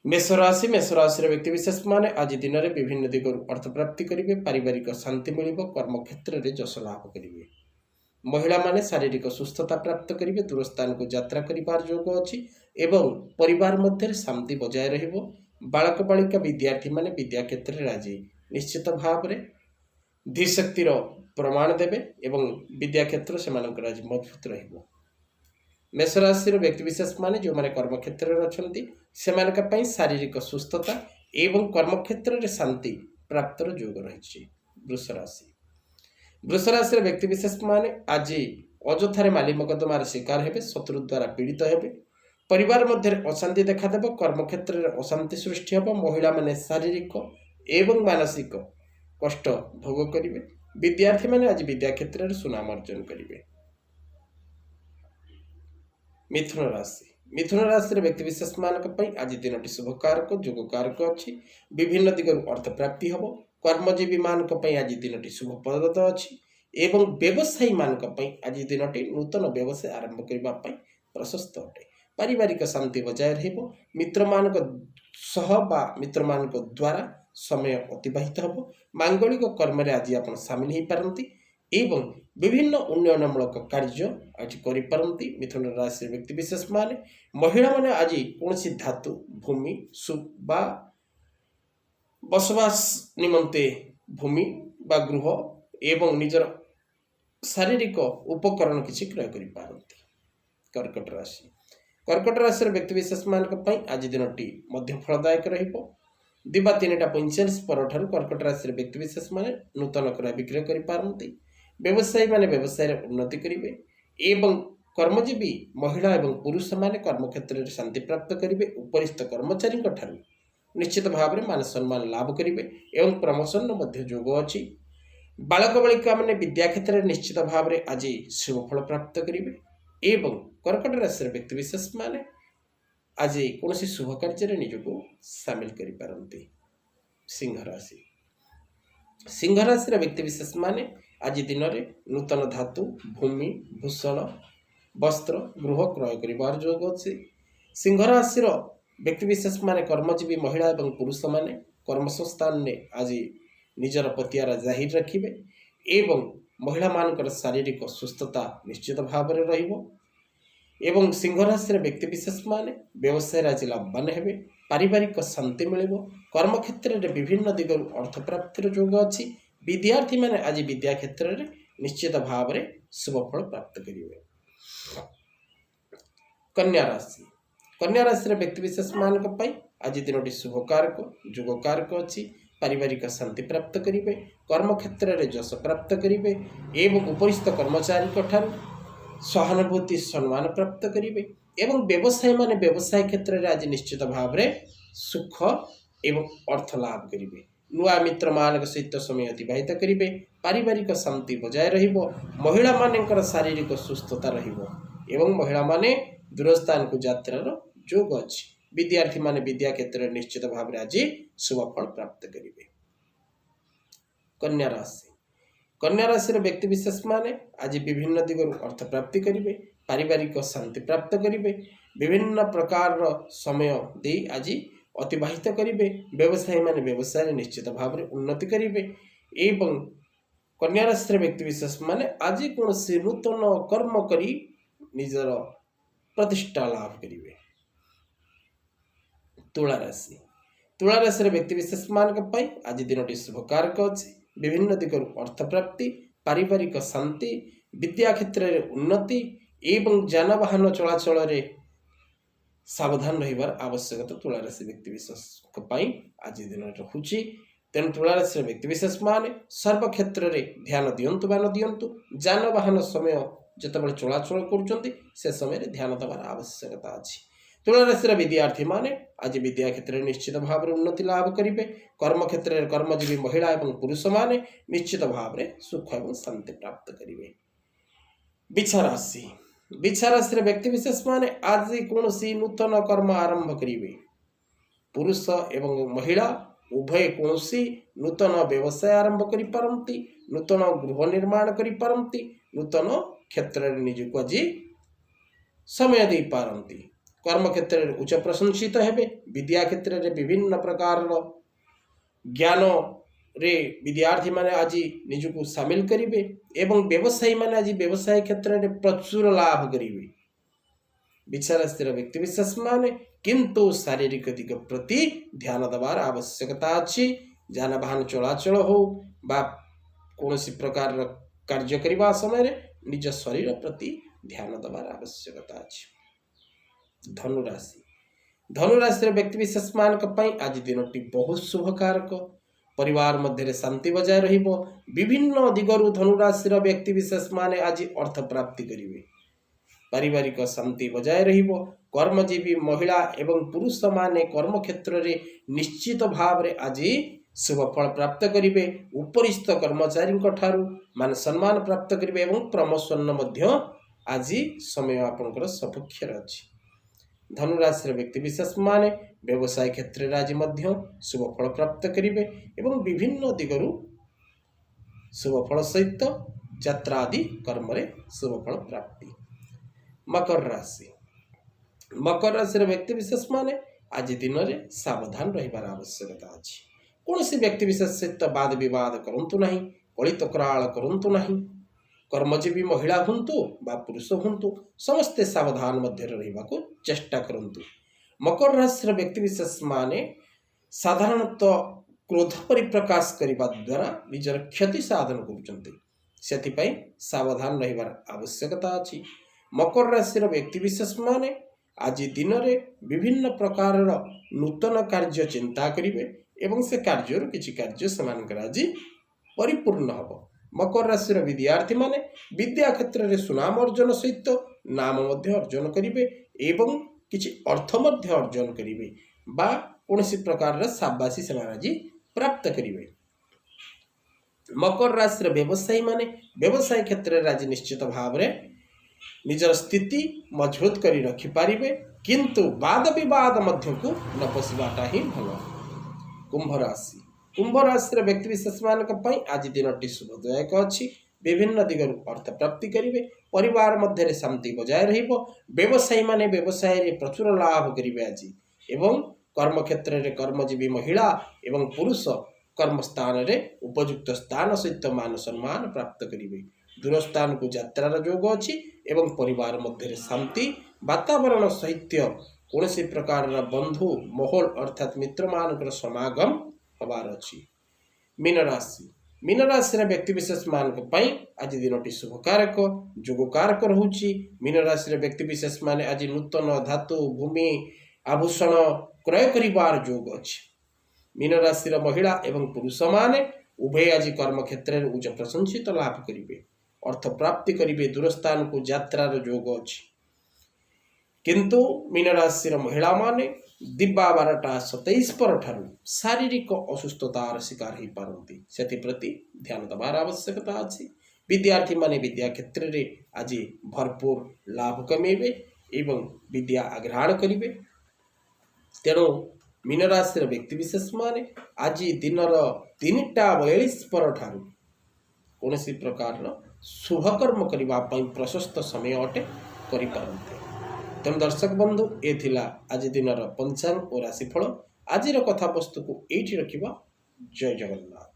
मेष राशि व्यक्ति विशेष माने आज दिन में विभिन्न दिगु अर्थ प्राप्ति करेंगे, पारिवारिक शांति मिल, कर्म क्षेत्र में जश लाभ करेंगे। महिला माने शारीरिक सुस्थता प्राप्त करेंगे, दूर स्थान को यात्रा कर योग अच्छी एवं परिवार मध्य शांति बजाय रहिबो। बालक बालिका विद्यार्थी माने विद्या क्षेत्र में आज निश्चित भाव में धीशक्तिर प्रमाण देवे एवं विद्या क्षेत्र से आज मजबूत रहिबो। मेष राशि व्यक्ति विशेष माने जो माने कर्म क्षेत्र में अच्छी से शारीरिक सुस्थता एवं कर्म क्षेत्र में शांति प्राप्त योग रही। वृष राशि व्यक्ति विशेष माने आज अजथार माली मकदमार शिकार हेबे, शत्रु द्वारा पीड़ित हेबे, परिवार मध्य अशांति देखादेव, कर्म क्षेत्र में अशांति सृष्टि हेब। महिला माने शारीरिक एवं मानसिक कष्ट भोग करेंगे। विद्यार्थी माने आज विद्या क्षेत्र में सुनाम अर्जन करेंगे। मिथुन राशि व्यक्ति विशेष मानक आज दिन शुभ कारक जोग कारक अच्छी, विभिन्न दिगु अर्थ प्राप्ति हम। कर्मजीवी मानक आज दिन शुभ प्रद अच्छी एवं व्यवसायी मानक आज दिन नूतन व्यवसाय आरंभ करने प्रशस्त अटे। पारिवारिक शांति बजाय रहिबो। मित्र मानक सह बा मित्र मानक द्वारा समय अतिबाहित हम। मांगलिक कर्म आज आप सामिल हो पारती एवं विभिन्न उन्नयनमूलक कार्य आज करिपारती। मिथुन राशि व्यक्ति विशेष माने महिला माने आज कौन धातु भूमि बा बसवास निमंते भूमि बा गृह एवं निजर शारीरिक उपकरण किसी क्रय करिपारती। कर्कट राशि व्यक्ति विशेष मानक आज दिन मध्य फलदायक रहिबो। दिबा 3:45 पर कर्कट राशि व्यक्ति विशेष माने नूतन क्रय विक्रय करिपारती। व्यवसायी माने व्यवसाय उन्नति करेंगे एवं कर्मजीवी महिला एवं पुरुष माने कर्म क्षेत्र में शांति प्राप्त करेंगे। उपरिस्थ कर्मचारी निश्चित भाव में मान सम्मान लाभ करेंगे एवं प्रमोशन योग अच्छी। बालक बालिका माने विद्या क्षेत्र में निश्चित भाव में आज शुभ फल प्राप्त करेंगे एवं कर्कट राशि व्यक्ति विशेष माने आज कौन शुभ कार्य निजको सामिल करें। सिंह राशि व्यक्ति विशेष माने आज दिन में नूतन धातु भूमि भूषण वस्त्र गृह क्रय कर योग अच्छी। सिंह राशि व्यक्ति विशेष माने कर्मजीवी महिला एवं पुरुष माने कर्मसंस्थान ने आज निजर पतियारा जाहिर रखिबे एवं महिला मानकर शारीरिक सुस्थता निश्चित भाव में रहिबो एवं सिंह राशि व्यक्ति विशेष माने व्यवसाय आज लाभवान हेबे। पारिवारिक शांति मिलिबो। कर्म क्षेत्र में विभिन्न दिगु अर्थ प्राप्तिर योग अच्छी। विद्यार्थी माने आज विद्या क्षेत्र में निश्चित भाव में शुभ फल प्राप्त करेंगे। कन्या राशि व्यक्ति विशेष मानक आज दिन शुभ कारक जोग कारक अच्छी। पारिवारिक शांति प्राप्त करेंगे, कर्म क्षेत्र में जश प्राप्त करेंगे एवं उपरिस्थ कर्मचारी सहानुभूति सम्मान प्राप्त करेंगे एवं व्यवसायी माने व्यवसाय क्षेत्र में आज निश्चित भाव में सुख एवं अर्थ लाभ करेंगे। नुआ मित्र मान सहित समय अतिबाहित करेंगे। पारिवारिक शांति बजाय रहिबो। महिला मानकर शारीरिक सुस्थता रहिबो एवं महिला माने दूरस्थान को यात्रार योग अच्छी। विद्यार्थी माने विद्या क्षेत्र में निश्चित भाव में आज शुभ फल प्राप्त करेंगे। कन्या राशि व्यक्ति विशेष माने आज विभिन्न दिगु अर्थ प्राप्ति करेंगे। पारिवारिक शांति प्राप्त करेंगे। विभिन्न प्रकार समय दे आज अतिबाहित करेंगे। व्यवसायी माने व्यवसाय निश्चित भाव में उन्नति करेंगे एवं कन्या राशि व्यक्ति विशेष माने आज कौन से नूतन कर्म करी निजर प्रतिष्ठा लाभ करेंगे। तुला राशि व्यक्ति विशेष मानक आज दिन शुभ कारक अच्छी। विभिन्न दिगु अर्थ प्राप्ति, पारिवारिक शांति, विद्या क्षेत्र में उन्नति एवं जानवाहन चलाचल सावधान रहिबार आवश्यकता तुला राशि व्यक्ति विशेष आज दिन रहुची। तेणु तुला राशि व्यक्ति विशेष माने सर्व क्षेत्र में ध्यान दियंतु बा न दियंतु। जानवाहन समय जितेबाला चलाचल कर से समय ध्यान देवार आवश्यकता अच्छी। तुला राशि विद्यार्थी माने आज विद्या क्षेत्र में निश्चित भाव में उन्नति लाभ करेंगे। कर्म क्षेत्र में कर्मजीवी महिला एवं पुरुष माने निश्चित भाव में सुख एवं शांति प्राप्त करेंगे। बिछा राशि व्यक्ति विशेष माने आज कौन सी नूतन कर्म आरंभ करेंगे। पुरुष एवं महिला उभय कौन सी नूतन व्यवसाय आरंभ करिपारंती, नूतन गृह निर्माण करिपारंती, नूतन क्षेत्र में निजको आज समय दे पारंती। कर्म क्षेत्र में उच्च प्रशंसित हेबे, विद्या क्षेत्र में विभिन्न प्रकार ज्ञान रे विद्यार्थी माने आज निजको सामिल करिवे एवं व्यवसायी माने आज व्यवसाय क्षेत्र में प्रचुर लाभ करिवे। विचार स्थिर व्यक्ति विशेष माने किंतु शारीरिक दिग प्रति ध्यान देवार आवश्यकता अच्छी। जानवाहन चलाचल हो बा कौन प्रकार कार्य करने समय निज शरीर प्रति ध्यान देवार आवश्यकता अच्छी। धनुराशि धनुराशि व्यक्ति विशेष मान आज दिनटी बहुत शुभकारक। परिवार मध्य शांति बजाय रहिबो। विभिन्न दिगरु धनुराशि व्यक्ति विशेष माने आज अर्थ प्राप्ति करिवे। पारिवारिक शांति बजाय रहिबो। कर्मजीवी महिला एवं पुरुष माने कर्म क्षेत्र में निश्चित भाव रे आज शुभ फल प्राप्त करिवे। उपरिस्थ कर्मचारी ठारू मान सम्मान प्राप्त करिवे एवं प्रमोशन मध्य आज समय आपनकर सपक्ष अछि। धनुराशि व्यक्ति विशेष माने व्यवसाय क्षेत्र में आज मध्य शुभ फल प्राप्त करिवे एवं विभिन्न दिगरु शुभ फल सहित यात्रा आदि कर्म रे शुभ फल प्राप्ति। मकर राशि व्यक्ति विशेष माने आज दिन में सावधान रहिबार आवश्यकता अछि। कौन सी व्यक्ति विशेष सहित वाद विवाद करंतु नहीं, कलित कराल करंतु नहीं। कर्मजीवी महिला हुंतु बा पुरुष हुंतु समस्ते सावधान मध्य रहिबाको चेष्टा करंतु। मकर राशि व्यक्ति विशेष माने साधारणतः क्रोध परिप्रकाश करने द्वारा निजर क्षति साधन करुचंती, सेथिपाई सावधान रहिबार आवश्यकता अछि। मकर राशि व्यक्ति विशेष माने आज दिन में विभिन्न प्रकार नूतन कार्य चिंता करिवे एवं से कार्य किछि कार्य समान आज परिपूर्ण हब। मकर राशि विद्यार्थी माने विद्या क्षेत्र में सुनाम अर्जन सहित नाम मध्य अर्जन करिवे एवं किछि अर्थ मध्य अर्जन करिवे बा कौनसी प्रकार शाबाशी से आज प्राप्त करिवे। मकर राशि व्यवसायी माने व्यवसाय क्षेत्र में आज निश्चित भाव में निजर स्थिति मजबूत करी रखी पारिबे, किंतु वाद विवाद मध्य को न पशिबाटा ही भल। कुंभ राशि व्यक्ति विशेष मान आज दिन शुभदायक अच्छी। विभिन्न दिगरु अर्थ प्राप्ति करिवे। परिवार मध्य शांति बजाय रहिबो। व्यवसायी माने व्यवसाय रे प्रचुर लाभ करिवे आज एवं कर्म क्षेत्र में कर्मजीवी महिला एवं पुरुष कर्म स्थान रे उपयुक्त स्थान सहित मान सम्मान प्राप्त करिवे। दूर स्थान को यात्रार योग अच्छी एवं परिवार मध्य शांति वातावरण सहित कौन प्रकार बंधु महल अर्थात मित्र मान समागम हबार अच्छी। मीन राशि व्यक्ति विशेष मान आज दिन शुभकारक जोगकारक रोची। मीन राशि व्यक्ति विशेष माने आज नूतन धातु भूमि आभूषण क्रय करिवार योग अच्छी। मीन राशि महिला एवं पुरुष माने उभय आज कर्म क्षेत्र में उच्च प्रशंसित लाभ करिवे। अर्थ प्राप्ति करिवे। दूरस्थान को यात्रार योग अच्छी, किंतु मीन राशि महिला माने दिबा 12:27 पर ठारू शारीरिक असुस्थतार शिकार हो पारती, सेप्रति ध्यान देवार आवश्यकता अच्छी। विद्यार्थी माने विद्या क्षेत्र में आज भरपूर लाभ कमेबे एवं विद्या आग्रहण करिवे। तेणु मीन राशि व्यक्ति विशेष माने आज दिन 3:42 पर ठारू कौन प्रकार शुभकर्म करने प्रशस्त समय अटे करिपारन्ते। तेणु दर्शक बंधु ए थिला आज दिन पंचांग और राशिफल। आज कथा वस्तु को एठी रखिबा। जय जगन्नाथ।